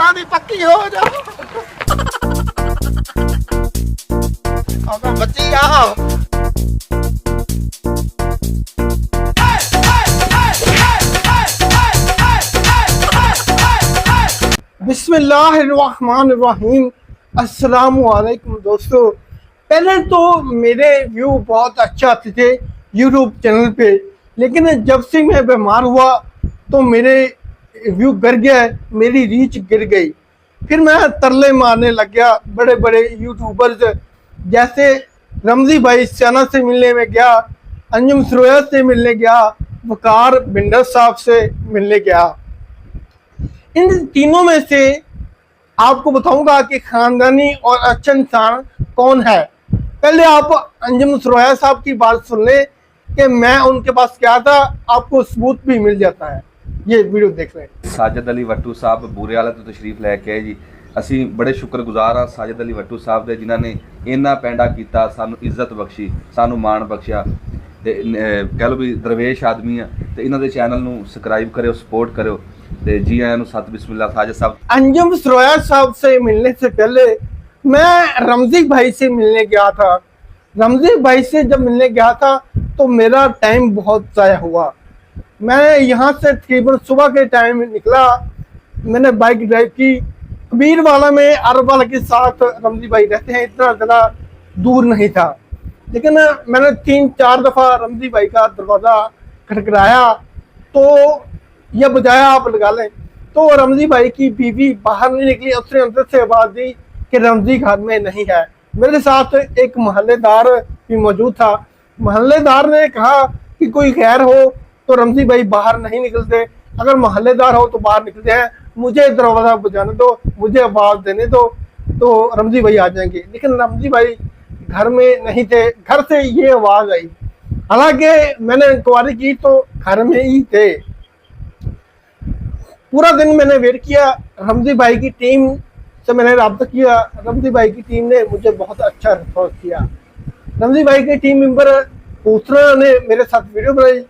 यारा दी पक्की हो जाओ। बच्ची आओ। बिस्मिल्लाहिर्रहमानिर्रहीम। अस्सलाम वालेकुम दोस्तों। पहले तो मेरे व्यू बहुत अच्छे आते थे यूट्यूब चैनल पे, लेकिन जब से मैं बीमार हुआ तो मेरे व्यू गिर गया, मेरी रीच गिर गई। फिर मैं तरले मारने लग गया बड़े बड़े यूट्यूबर्स, जैसे रमज़ी भाई सना से मिलने में गया, अंजुम सरोया से मिलने गया, वकार बिंडर साहब से मिलने गया। इन तीनों में से आपको बताऊंगा कि खानदानी और अच्छा इंसान कौन है। पहले आप अंजुम सरोया साहब की बात सुन लें कि मैं उनके पास गया था, आपको सबूत भी मिल जाता है। ये वीडियो देख लें। साजिद अली वट्टू साहब बूरे वाले तो तशरीफ लैके आए जी। ਅਸੀਂ ਬੜੇ ਸ਼ੁਕਰਗੁਜ਼ਾਰ ਹਾਂ ਸਾਜਿਦ ਅਲੀ ਵੱਟੂ ਸਾਹਿਬ ਦੇ, ਜਿਨ੍ਹਾਂ ਨੇ ਇੰਨਾ ਪੈਂਡਾ ਕੀਤਾ, ਸਾਨੂੰ ਇੱਜ਼ਤ ਬਖਸ਼ੀ, ਸਾਨੂੰ ਮਾਣ ਬਖਸ਼ਿਆ ਤੇ ਕਹਿ ਲਓ ਵੀ ਦਰਵੇਸ਼ ਆਦਮੀ ਆ। ਤੇ ਇਹਨਾਂ ਦੇ ਚੈਨਲ ਨੂੰ ਸਬਸਕ੍ਰਾइब करो, सपोर्ट करो। ਤੇ जी आया नु सत बिस्मिल्लाह। साजिद साहब, अंजुम सरोया साहब से मिलने से पहले मैं रमज़ी भाई से मिलने गया था। रमज़ी भाई से जब मिलने गया था तो मेरा टाइम बहुत ज़ाया हुआ। मैं यहाँ से तकरीबन सुबह के टाइम निकला, मैंने बाइक ड्राइव की। कबीर वाला में अरब वाला के साथ रमज़ी भाई रहते हैं, इतना ज़्यादा दूर नहीं था, लेकिन मैंने 3-4 दफ़ा रमज़ी भाई का दरवाज़ा खटखटाया तो यह बजाया आप लगा लें, तो रमज़ी भाई की बीवी बाहर नहीं निकली। उसने अंदर से आवाज़ दी कि रमज़ी घर में नहीं है। मेरे साथ एक मोहल्लेदार भी मौजूद था। मोहल्लेदार ने कहा कि कोई गैर हो तो रमज़ी भाई बाहर नहीं निकलते, अगर मोहल्लेदार हो तो बाहर निकलते हैं, मुझे दरवाज़ा बजाने दो, मुझे आवाज़ देने दो, तो रमज़ी भाई आ जाएंगे। लेकिन रमज़ी भाई घर में नहीं थे, घर से ये आवाज़ आई। हालांकि मैंने इंक्वायरी की तो घर में ही थे। पूरा दिन मैंने वेट किया, रमज़ी भाई की टीम से मैंने रब्ता किया। रमज़ी भाई की टीम ने मुझे बहुत अच्छा रिस्पॉन्स किया। रमज़ी भाई के टीम मेंबर दूसरा ने मेरे साथ वीडियो बनाई,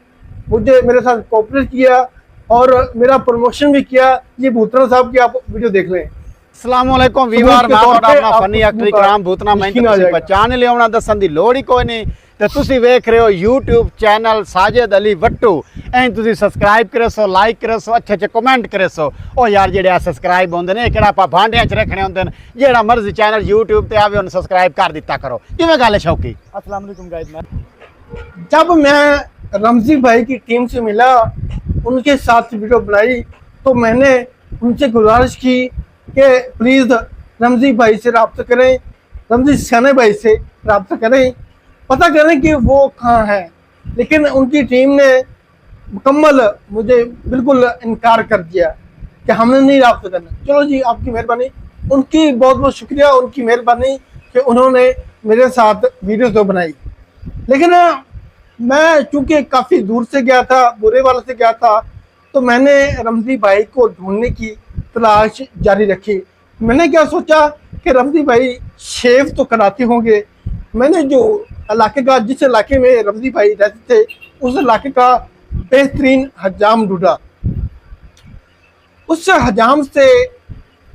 मुझे मेरे साथ कोऑपरेट किया और मेरा प्रमोशन भी किया। ये भूतना साहब की आप वीडियो देख लें। अस्सलाम वालेकुम वीवर, मैं ਤੁਹਾਡਾ ਆਪਣਾ ਫਨੀ ਐਕਟਰ ਇਕਰਾਮ ਭੂਤਨਾ। ਮੈਂ ਤੁਸੀਂ ਪਛਾਣ ਲਿਆਉਣਾ ਦੱਸਣ ਦੀ ਲੋੜ ਹੀ ਕੋਈ ਨਹੀਂ। ਤੇ ਤੁਸੀਂ ਵੇਖ ਰਹੇ ਹੋ YouTube ਚੈਨਲ ਸਾਜਿਦ ਅਲੀ ਵੱਟੂ। ਐਂ ਤੁਸੀਂ ਸਬਸਕ੍ਰਾਈਬ ਕਰੇ ਸੋ, ਲਾਈਕ ਕਰੇ ਸੋ, ਅੱਛੇ ਅੱਛੇ ਕਮੈਂਟ ਕਰੇ ਸੋ। ਉਹ ਯਾਰ ਜਿਹੜੇ ਆ ਸਬਸਕ੍ਰਾਈਬ ਹੁੰਦੇ ਨੇ ਕਿਹੜਾ ਆਪਾਂ ਭਾਂਡਿਆਂ 'ਚ ਰੱਖਣੇ ਹੁੰਦੇ ਨੇ। ਜਿਹੜਾ ਮਰਜ਼ੀ ਚੈਨਲ YouTube ਤੇ ਆਵੇ ਉਹਨੂੰ ਸਬਸਕ੍ਰਾਈਬ ਕਰ ਦਿੱਤਾ ਕਰੋ। ਕਿਵੇਂ ਗੱਲ ਹੈ ਸ਼ੌਕੀ? अस्सलाम वालेकुम गाइस। जब मैं रमज़ी भाई की टीम से मिला, उनके साथ वीडियो बनाई, तो मैंने उनसे गुजारिश की कि प्लीज़ रमज़ी भाई से रब्ता करें, रमज़ी सना भाई से रब्ता करें, पता करें कि वो कहाँ है। लेकिन उनकी टीम ने मुकम्मल मुझे बिल्कुल इनकार कर दिया कि हमने नहीं रब्ता करना। चलो जी, आपकी मेहरबानी, उनकी बहुत बहुत शुक्रिया, उनकी मेहरबानी कि उन्होंने मेरे साथ वीडियो तो बनाई। लेकिन मैं चूँकि काफ़ी दूर से गया था, बुरे वाले से गया था, तो मैंने रमज़ी भाई को ढूंढने की तलाश जारी रखी। मैंने क्या सोचा कि रमज़ी भाई शेव तो कराते होंगे। मैंने जो इलाके का, जिस इलाके में रमज़ी भाई रहते थे, उस इलाके का बेहतरीन हजाम ढूंढा। उस हजाम से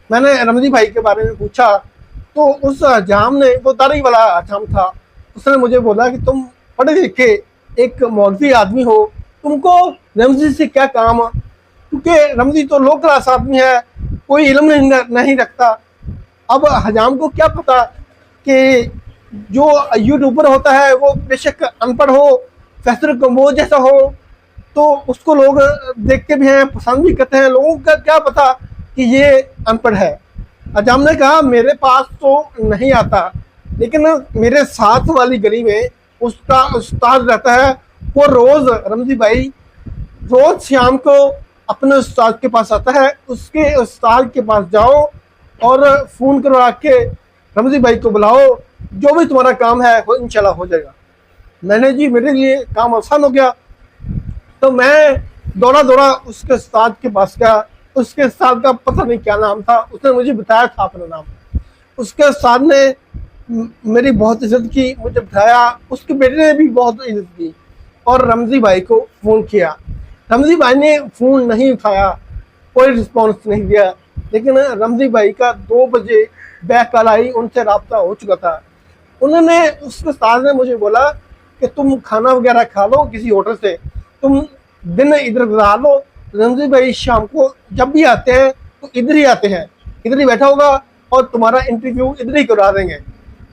मैंने रमज़ी भाई के बारे में पूछा, तो उस हजाम ने, वो दाढ़ी वाला हजाम था, उसने मुझे बोला कि तुम पढ़े लिखे एक मौलवी आदमी हो, तुमको रमज़ी से क्या काम, क्योंकि रमज़ी तो लो क्लास आदमी है, कोई इल्म नहीं रखता। अब हजाम को क्या पता कि जो यूट्यूबर होता है वो बेशक अनपढ़ हो, फैसल कम्बोज जैसा हो, तो उसको लोग देखते भी हैं, पसंद भी करते हैं। लोगों का क्या पता कि ये अनपढ़ है। हजाम ने कहा मेरे पास तो नहीं आता, लेकिन मेरे साथ वाली गली में उसका उस्ताद रहता है, वो रोज़ रमज़ी भाई रोज़ शाम को अपने उस्ताद के पास आता है। उसके उस्ताद के पास जाओ और फ़ोन करवा के रमज़ी भाई को बुलाओ, जो भी तुम्हारा काम है वो इंशाल्लाह हो जाएगा। मैंने जी, मेरे लिए काम आसान हो गया, तो मैं दौड़ा दौड़ा उसके उस्ताद के पास गया। उसके उस्ताद का पता नहीं क्या नाम था, उसने मुझे बताया था अपना नाम। उसके उस्ताद ने मेरी बहुत इज्जत की, मुझे बताया। उसके बेटे ने भी बहुत इज्जत की और रमज़ी भाई को फ़ोन किया। रमज़ी भाई ने फ़ोन नहीं उठाया, कोई रिस्पॉन्स नहीं दिया। लेकिन रमजी भाई का 2 बजे बैक कॉल आई, उनसे रब्ता हो चुका था। उन्होंने उस उस्ताद ने मुझे बोला कि तुम खाना वगैरह खा लो किसी होटल से, तुम दिन इधर गुजार लो, रमजी भाई शाम को जब भी आते हैं तो इधर ही आते हैं, इधर ही बैठा होगा और तुम्हारा इंटरव्यू इधर ही करवा देंगे।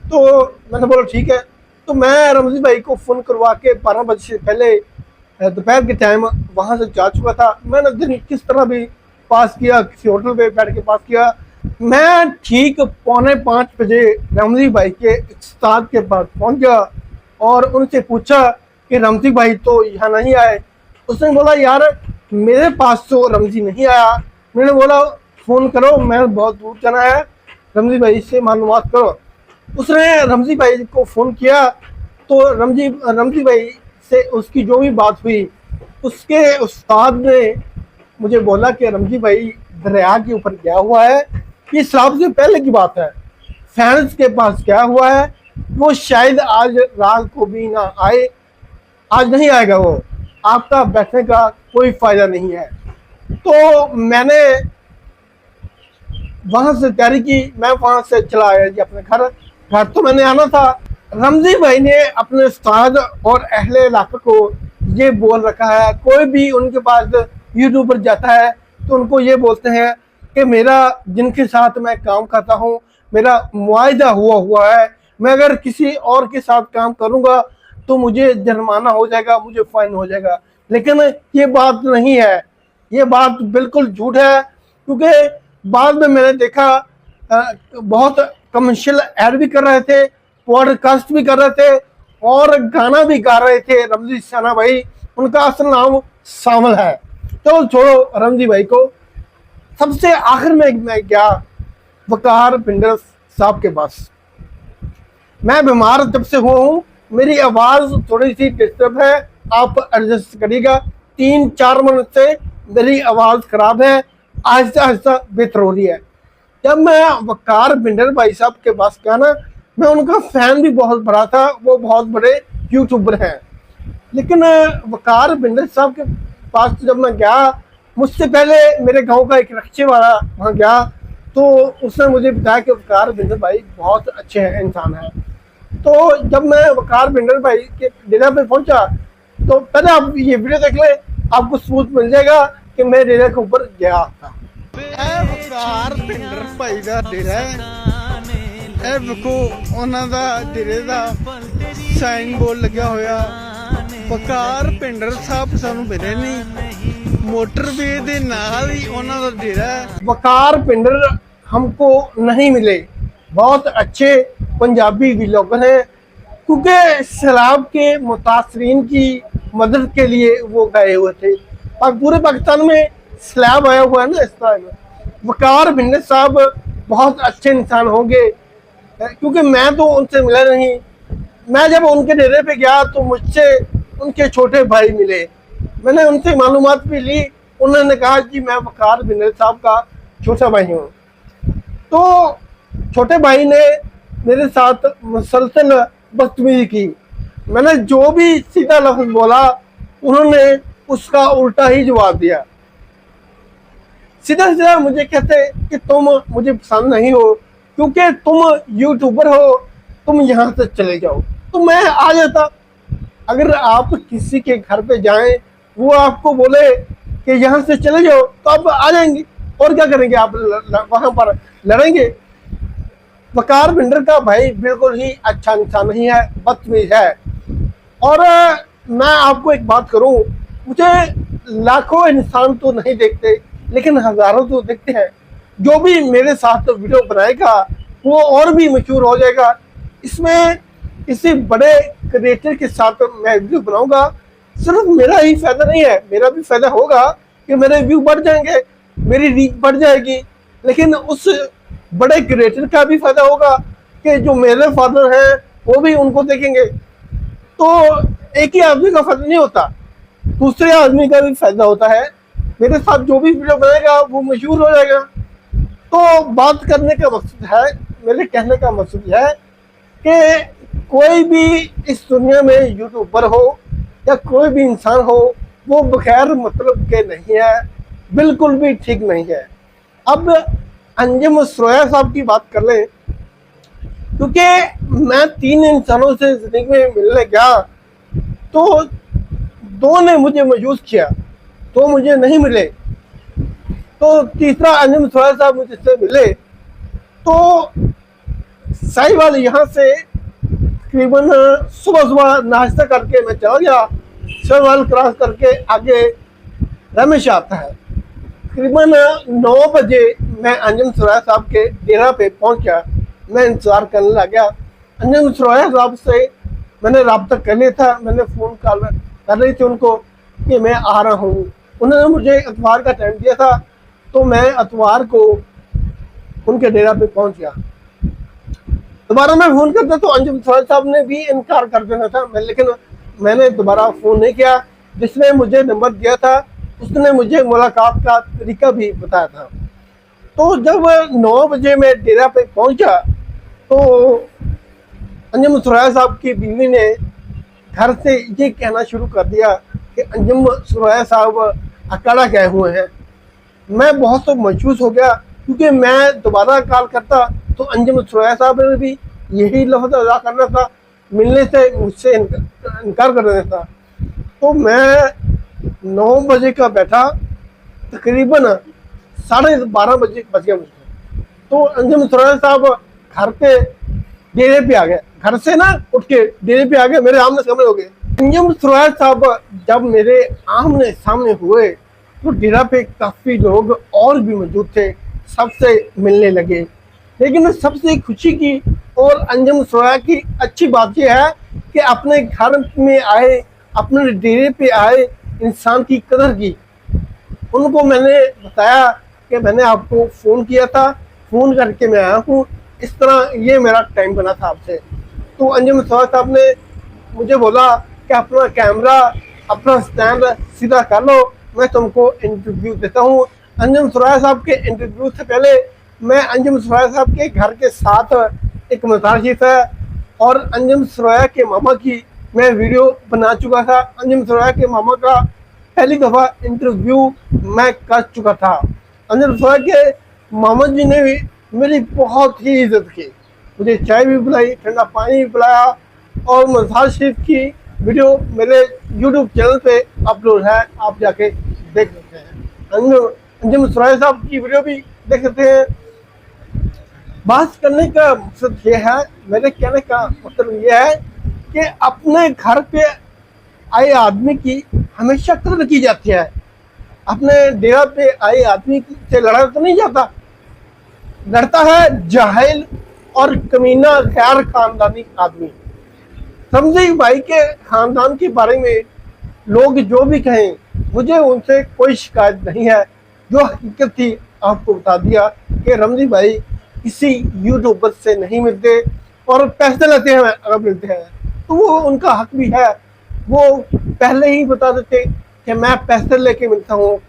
तो मैंने बोला ठीक है। तो मैं रमजी भाई को फ़ोन करवा के 12 बजे से पहले दोपहर के टाइम वहाँ से जा चुका था। मैंने दिन किस तरह भी पास किया, किसी होटल पे बैठ के पास किया। मैं ठीक 4:45 बजे रमजी भाई के उस्ताद के पास पहुँच गया और उनसे पूछा कि रमजी भाई तो यहाँ नहीं आए। उसने बोला यार मेरे पास तो रमजी नहीं आया। मैंने बोला फ़ोन करो, मैं बहुत दूर जाना है, रमजी भाई से मालूमात करो। उसने रमजी भाई को फ़ोन किया तो रमजी भाई से उसकी जो भी बात हुई, उसके उस्ताद ने मुझे बोला कि रमजी भाई दरिया के ऊपर गया हुआ है। ये शराब से पहले की बात है, फैंस के पास गया हुआ है, वो शायद आज रात को भी ना आए, आज नहीं आएगा वो, आपका बैठने का कोई फ़ायदा नहीं है। तो मैंने वहाँ से तैयारी की, मैं वहाँ से चला आया जी अपने घर तो मैंने आना था। रमजी भाई ने अपने उस्ताद और अहले इलाके को ये बोल रखा है, कोई भी उनके पास यूट्यूब पर जाता है तो उनको ये बोलते हैं कि मेरा जिनके साथ मैं काम करता हूँ मेरा मुआहदा हुआ है, मैं अगर किसी और के साथ काम करूँगा तो मुझे जुर्माना हो जाएगा, मुझे फाइन हो जाएगा। लेकिन ये बात नहीं है, ये बात बिल्कुल झूठ है। क्योंकि बाद में मैंने देखा बहुत कमर्शियल ऐड भी कर रहे थे, पॉडकास्ट भी कर रहे थे और गाना भी गा रहे थे रमजी साना भाई, उनका असल नाम शामिल है। तो छोड़ो रमजी भाई को। सबसे आखिर में मैं गया वकार पिंडर साहब के पास। मैं बीमार जब से हुआ हूँ, मेरी आवाज़ थोड़ी सी डिस्टर्ब है, आप एडजस्ट करिएगा। 3-4 मिनट से मेरी आवाज़ ख़राब है, आहिस्ता आहिस्ता बेहतर हो रही है। जब मैं वकार बिंडर भाई साहब के पास गया ना, मैं उनका फ़ैन भी बहुत बड़ा था, वो बहुत बड़े यूट्यूबर हैं। लेकिन वकार बिंडर साहब के पास जब मैं गया, मुझसे पहले मेरे गांव का एक रिक्शे वाला वहाँ गया तो उसने मुझे बताया कि वकार बिंडर भाई बहुत अच्छे हैं, इंसान हैं। तो जब मैं वकार बिंडर भाई के डेरा पे पहुँचा तो पहले आप ये वीडियो देख ले, आपको सबूत मिल जाएगा कि मैं डेरा के ऊपर गया था। वकार बिंडर भाई का डेरा है, देखो उन्होंने डेरे का साइन बोर्ड लगा होया। वकार पिंडर साहब सानू मिले नहीं, मोटरवे दे नाल ही उन्होंने डेरा है। वकार पिंडर हमको नहीं मिले, बहुत अच्छे पंजाबी व्लॉगर हैं, क्योंकि सैलाब के मुतासरीन की मदद के लिए वो गए हुए थे। और पूरे पाकिस्तान में सैलाब आया हुआ है ना इस टाइम। वकार बिंडर साहब बहुत अच्छे इंसान होंगे, क्योंकि मैं तो उनसे मिला नहीं। मैं जब उनके डेरे पे गया तो मुझसे उनके छोटे भाई मिले, मैंने उनसे मालूमात भी ली। उन्होंने कहा कि मैं वकार बिंडर साहब का छोटा भाई हूँ। तो छोटे भाई ने मेरे साथ मुसलसल बदतमीजी की। मैंने जो भी सीधा लफ्ज़ बोला उन्होंने उसका उल्टा ही जवाब दिया। सीधा सीधा मुझे कहते कि तुम मुझे पसंद नहीं हो, क्योंकि तुम यूट्यूबर हो, तुम यहाँ से चले जाओ। तो मैं आ जाता। अगर आप किसी के घर पे जाएं, वो आपको बोले कि यहाँ से चले जाओ, तो आप आ जाएंगे और क्या करेंगे, आप वहाँ पर लड़ेंगे। वकार बिंडर का भाई बिल्कुल ही अच्छा इंसान नहीं है, बदतमीज है। और मैं आपको एक बात करूँ, मुझे लाखों इंसान तो नहीं देखते, लेकिन हज़ारों तो देखते हैं। जो भी मेरे साथ वीडियो बनाएगा वो और भी मशहूर हो जाएगा। इसमें किसी बड़े क्रिएटर के साथ मैं वीडियो बनाऊंगा, सिर्फ मेरा ही फ़ायदा नहीं है, मेरा भी फ़ायदा होगा कि मेरे व्यू बढ़ जाएंगे, मेरी रीच बढ़ जाएगी। लेकिन उस बड़े क्रिएटर का भी फ़ायदा होगा कि जो मेरे फादर हैं वो भी उनको देखेंगे। तो एक ही आदमी का फ़ायदा नहीं होता, दूसरे आदमी का भी फ़ायदा होता है। मेरे साथ जो भी वीडियो बनाएगा वो मशहूर हो जाएगा। तो बात करने का मकसद है, मेरे कहने का मकसद है कि कोई भी इस दुनिया में यूट्यूबर हो या कोई भी इंसान हो, वो बगैर मतलब के नहीं है, बिल्कुल भी ठीक नहीं है। अब अंजुम सरोया साहब की बात कर लें, क्योंकि मैं 3 इंसानों से जिंदगी में मिलने गया तो 2 ने मुझे मायूस किया, 2 मुझे नहीं मिले। तो तीसरा अंजुम सरोया साहब मुझसे मिले। तो साहिवाल यहाँ से तकरीबन सुबह सुबह नाश्ता करके मैं चला गया, साहिवाल क्रॉस करके आगे रमेश आता है। तकरीबन 9 बजे मैं अंजुम सरोया साहब के डेरा पे पहुंचा। मैं इंतज़ार करने लग गया। अंजुम सरोया साहब से मैंने रब्ता कर लिया था, मैंने फ़ोन कॉल कर रही थी उनको कि मैं आ रहा हूँ। उन्होंने मुझे इतवार का टाइम दिया था, तो मैं इतवार को उनके डेरा पे पहुंच गया। दोबारा मैं फ़ोन करता तो अंजुम सरोया साहब ने भी इनकार कर देना था, लेकिन मैंने दोबारा फ़ोन नहीं किया। जिसने मुझे नंबर दिया था उसने मुझे मुलाकात का तरीका भी बताया था। तो जब 9 बजे मैं डेरा पे पहुंचा तो अंजुम सरोया साहब की बीवी ने घर से ये कहना शुरू कर दिया कि अंजुम सरोया साहब अकेला गए हुए हैं। मैं बहुत तो मायूस हो गया, क्योंकि मैं दोबारा कॉल करता तो अंजुम सरोया साहब ने भी यही लफ्ज़ अदा करना था, मिलने से मुझसे इनकार कर देना था। तो मैं 9 बजे का बैठा, तकरीबन 12:30 बजे बज गया मुझे। तो अंजुम सरोया साहब घर पे डेरे पे आ गए, घर से ना उठ के डेरे पे आ गए, मेरे आमने सामने हो गए। अंजुम सरोया साहब जब मेरे आमने सामने हुए तो डेरा पे काफ़ी लोग और भी मौजूद थे, सबसे मिलने लगे। लेकिन सबसे खुशी की और अंजुम सरोया की अच्छी बात यह है कि अपने घर में आए, अपने डेरे पे आए इंसान की कदर की। उनको मैंने बताया कि मैंने आपको फ़ोन किया था, फ़ोन करके मैं आया हूँ, इस तरह ये मेरा टाइम बना था आपसे। तो अंजुम सरोया साहब ने मुझे बोला कि अपना कैमरा, अपना स्टैंड सीधा कर लो, मैं तुमको इंटरव्यू देता हूँ। अंजुम सरोया साहब के इंटरव्यू से पहले मैं अंजुम सरोया साहब के घर के साथ एक मज़ार शरीफ है और अंजुम सरोया के मामा की मैं वीडियो बना चुका था। अंजुम सरोया के मामा का पहली दफ़ा इंटरव्यू मैं कर चुका था। अंजुम सरोया के मामा जी ने भी मेरी बहुत ही इज्जत की, मुझे चाय भी पिलाई, ठंडा पानी भी पिलाया और मज़ार शरीफ की वीडियो मेरे यूट्यूब चैनल पे अपलोड है, आप जाके देख सकते हैं। अंजुम सरोया साहब की वीडियो भी देख सकते हैं। बात करने का मकसद ये है, मेरे कहने का मतलब ये है कि अपने घर पे आए आदमी की हमेशा कदर की जाती है। अपने डेरा पे आए आदमी से लड़ा तो नहीं जाता, लड़ता है जाहिल और कमीना गैर खानदानी आदमी। रमज़ी भाई के खानदान के बारे में लोग जो भी कहें, मुझे उनसे कोई शिकायत नहीं है। जो हकीकत थी आपको बता दिया कि रमज़ी भाई किसी यूट्यूबर से नहीं मिलते और पैसे लेते हैं अगर मिलते हैं तो वो उनका हक भी है। वो पहले ही बता देते कि मैं पैसे लेके मिलता हूँ।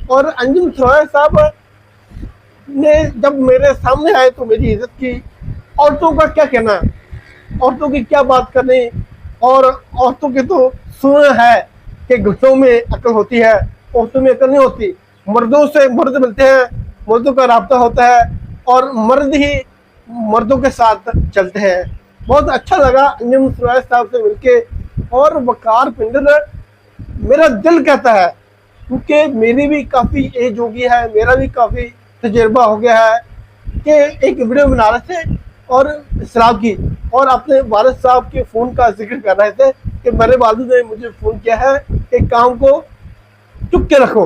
और अंजुम सरोया साहब ने जब मेरे सामने आए तो मेरी इज्जत की। औरतों का क्या कहना, औरतों की क्या बात करनी, और औरतों की तो सुना है कि घुटनों में अकल होती है, औरतों में अकल नहीं होती। मर्दों से मर्द मिलते हैं, मर्दों का राब्ता होता है और मर्द ही मर्दों के साथ चलते हैं। बहुत अच्छा लगा अंजुम सरोया साहब से मिलके। और वकार पिंडर मेरा दिल कहता है, क्योंकि मेरी भी काफ़ी एज हो गई है, मेरा भी काफ़ी तजुर्बा हो गया है कि एक वीडियो बना रहे थे और शराब की, और अपने वालिद साहब के फ़ोन का जिक्र कर रहे थे कि मेरे वालिद ने मुझे फ़ोन किया है कि काम को चुप के रखो,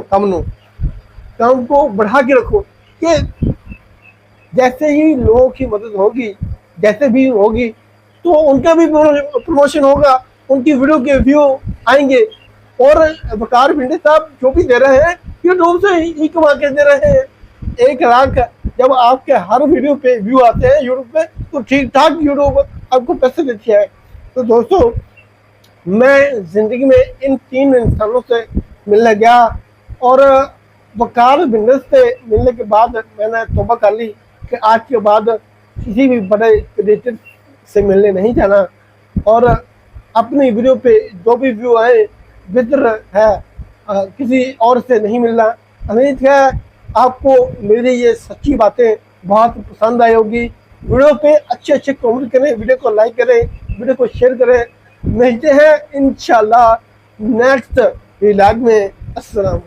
काम को बढ़ा के रखो, कि जैसे ही लोगों की मदद होगी, जैसे भी होगी तो उनका भी प्रमोशन होगा, उनकी वीडियो के व्यू आएंगे। और वकार भिंडे साहब जो भी दे रहे हैं यूट्यूब से ही कमा के दे रहे हैं। 1 लाख जब आपके हर वीडियो पे व्यू आते हैं यूट्यूब पे तो ठीक ठाक यूट्यूब आपको पैसे देती है। तो दोस्तों, मैं ज़िंदगी में इन 3 इंसानों से मिलने गया और वकार भिंडे से मिलने के बाद मैंने तौबा कर ली कि आज के बाद किसी भी बड़े क्रिएटर से मिलने नहीं जाना, और अपनी वीडियो पे जो भी व्यू आए बेहतर है, किसी और से नहीं मिलना। उम्मीद है आपको मेरी ये सच्ची बातें बहुत पसंद आई होगी। वीडियो पे अच्छे अच्छे कमेंट करें, वीडियो को लाइक करें, वीडियो को शेयर करें। मिलते हैं इंशाल्लाह नेक्स्ट व्लॉग में। अस्सलाम।